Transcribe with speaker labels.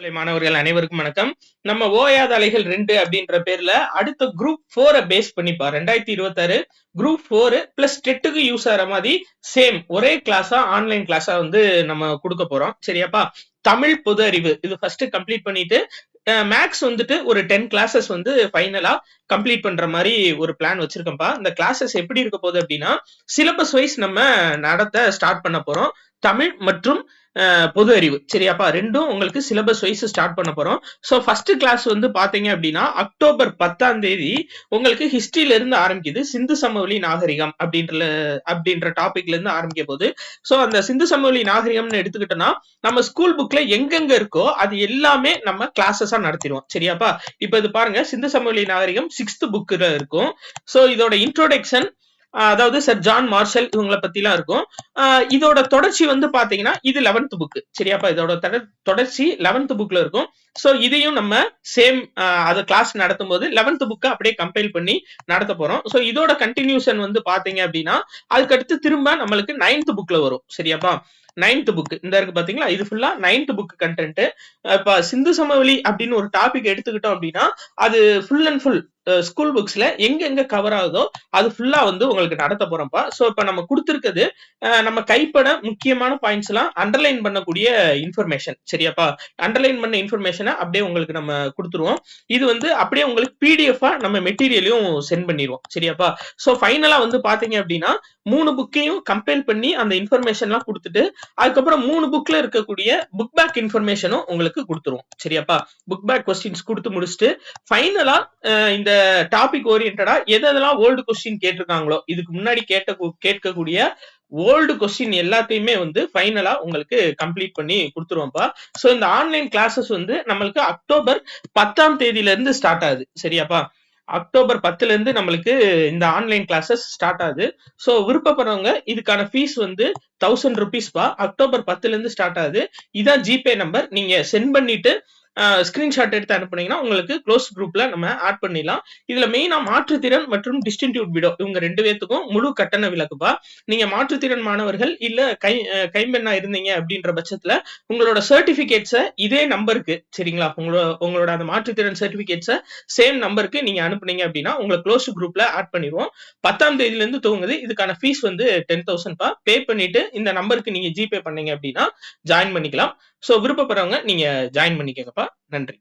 Speaker 1: மாணவர்கள் அனைவருக்கும் வணக்கம். நம்ம ஓயாத அலைகள் 2 அப்படின்ற பேர்ல அடுத்த குரூப் 4 பேஸ் பண்ணிப்பா 2026 குரூப் 4 பிளஸ் டெட்டுக்கு யூஸ் ஆகிற மாதிரி சேம் ஒரே கிளாஸா ஆன்லைன் கிளாஸா வந்து நம்ம கொடுக்க போறோம். சரியாப்பா? தமிழ் பொது அறிவு இது ஃபர்ஸ்ட் கம்ப்ளீட் பண்ணிட்டு மேக்ஸ் வந்துட்டு ஒரு 10 கிளாஸஸ் வந்து ஃபைனலா கம்ப்ளீட் பண்ற மாதிரி ஒரு பிளான் வச்சிருக்கேன்ப்பா. இந்த கிளாஸஸ் எப்படி இருக்க போகுது அப்படின்னா சிலபஸ் வைஸ் நம்ம நடத்த ஸ்டார்ட் பண்ண போறோம். தமிழ் மற்றும் பொது அறிவு. சரியாப்பா? ரெண்டும் உங்களுக்கு சிலபஸ் வைஸ் ஸ்டார்ட் பண்ண போறோம். சோ ஃபர்ஸ்ட் கிளாஸ் வந்து பாத்தீங்க அப்படின்னா அக்டோபர் 10ஆம் தேதி உங்களுக்கு ஹிஸ்டரியில இருந்து ஆரம்பிக்குது. சிந்து சமவெளி நாகரிகம் அப்படின்ற டாபிக்ல இருந்து ஆரம்பிக்க போகுது. சோ அந்த சிந்து சமவெளி நாகரிகம்னு எடுத்துக்கிட்டோம்னா நம்ம ஸ்கூல் புக்ல எங்கெங்க இருக்கோ அது எல்லாமே நம்ம கிளாஸஸா நடத்திடுவோம். சரியாப்பா? இப்ப இது பாருங்க, சிந்து சமவெளி நாகரிகம் 6th புக்ல இருக்கும். சோ இதோட இன்ட்ரோடக்ஷன் அதாவது சர் ஜான் மார்ஷல் இவங்களை பத்தி எல்லாம் இருக்கும். இதோட தொடர்ச்சி வந்து பாத்தீங்கன்னா இது 11th புக். சரியாப்பா? இதோட தொடர்ச்சி 11th புக்ல இருக்கும். சோ இதையும் நம்ம சேம் அது கிளாஸ் நடத்தும் போது 11th புக்கை அப்படியே கம்பைல் பண்ணி நடத்த போறோம். சோ இதோட கண்டினியூஷன் வந்து பாத்தீங்க அப்படின்னா அதுக்கடுத்து திரும்ப நம்மளுக்கு 9th புக்ல வரும். சரியாப்பா? 9th புக் இந்த இருக்கு பாத்தீங்களா, இது ஃபுல்லா 9th புக் கண்டென்ட். இப்ப சிந்து சமவெளி அப்படின்னு ஒரு டாபிக் எடுத்துக்கிட்டோம் அப்படின்னா அது ஃபுல் அண்ட் ஃபுல் ஸ்கூல் புக்ஸ்ல எங்க கவர் ஆகுதோ அது ஃபுல்லா வந்து உங்களுக்கு நடத்த போறோம்ப்பா. சோ இப்ப நம்ம கொடுத்திருக்கிறது நம்ம கைப்பட முக்கியமான பாயிண்ட்ஸ் எல்லாம் அண்டர்லைன் பண்ணக்கூடிய இன்ஃபர்மேஷன். சரியாப்பா? அண்டர்லைன் பண்ண இன்ஃபர்மேஷனை அப்படியே உங்களுக்கு நம்ம கொடுத்துருவோம். இது வந்து அப்படியே உங்களுக்கு பிடிஎஃப் நம்ம மெட்டீரியலையும் சென்ட் பண்ணிடுவோம். சரியாப்பா? சோ ஃபைனலா வந்து பாத்தீங்க அப்படின்னா 3 புக்கையும் கம்பைல் பண்ணி அந்த இன்ஃபர்மேஷன் எல்லாம் கொடுத்துட்டு அதுக்கப்புறம் 3 புக்ல இருக்கக்கூடிய புக் பேக் இன்ஃபர்மேஷனும் உங்களுக்கு கொடுத்துருவோம். சரியாப்பா? புக் பேக் கொஸ்டின்ஸ் கொடுத்து முடிச்சுட்டு ஃபைனலா இந்த டாபிக் ஓரியன்டா எதெல்லாம் ஓல்டு கொஸ்டின் கேட்டிருக்காங்களோ இதுக்கு முன்னாடி கேட்கக்கூடிய ஓல்டு கொஸ்டின் எல்லாத்தையுமே வந்து ஃபைனலா உங்களுக்கு கம்ப்ளீட் பண்ணி கொடுத்துருவோம்ப்பா. சோ இந்த ஆன்லைன் கிளாஸஸ் வந்து நம்மளுக்கு அக்டோபர் 10ஆம் தேதியில இருந்து ஸ்டார்ட் ஆகுது. சரியாப்பா? அக்டோபர் 10ல இருந்து நம்மளுக்கு இந்த ஆன்லைன் கிளாஸஸ் ஸ்டார்ட் ஆகுது. சோ விருப்பப்படுறவங்க இதுக்கான ஃபீஸ் வந்து 1000 rupees-பா. அக்டோபர் 10ல இருந்து ஸ்டார்ட் ஆகுது. இதான் ஜிபே நம்பர். நீங்க சென்ட் பண்ணிட்டு ஸ்கிரீன்ஷாட் எடுத்து அனுப்புனீங்கன்னா உங்களுக்கு க்ளோஸ் குரூப்ல நம்ம ஆட் பண்ணிடலாம். இதுல மெயினா மாற்றுத்திறன் மற்றும் டிஸ்டிடியூட் விடோ இவங்க 2 பேத்துக்கும் முழு கட்டண விலக்குப்பா. நீங்க மாற்றுத்திறன் மாணவர்கள் இல்ல கைம்பெண்ணா இருந்தீங்க அப்படின்ற பட்சத்துல உங்களோட சர்டிபிகேட்ஸை இதே நம்பருக்கு, சரிங்களா, உங்களோட அந்த மாற்றுத்திறன் சர்டிபிகேட்ஸை சேம் நம்பருக்கு நீங்க அனுப்புனீங்க அப்படின்னா உங்களை க்ளோஸ் குரூப்ல ஆட் பண்ணிடுவோம். 10ஆம் தேதியில இருந்து துவங்குது. இதுக்கான ஃபீஸ் வந்து 10,000-பா. பே பண்ணிட்டு இந்த நம்பருக்கு நீங்க ஜிபே பண்ணீங்க அப்படின்னா ஜாயின் பண்ணிக்கலாம். சோ விருப்பப்படுறவங்க நீங்க ஜாயின் பண்ணிக்கங்கப்பா. நன்றி.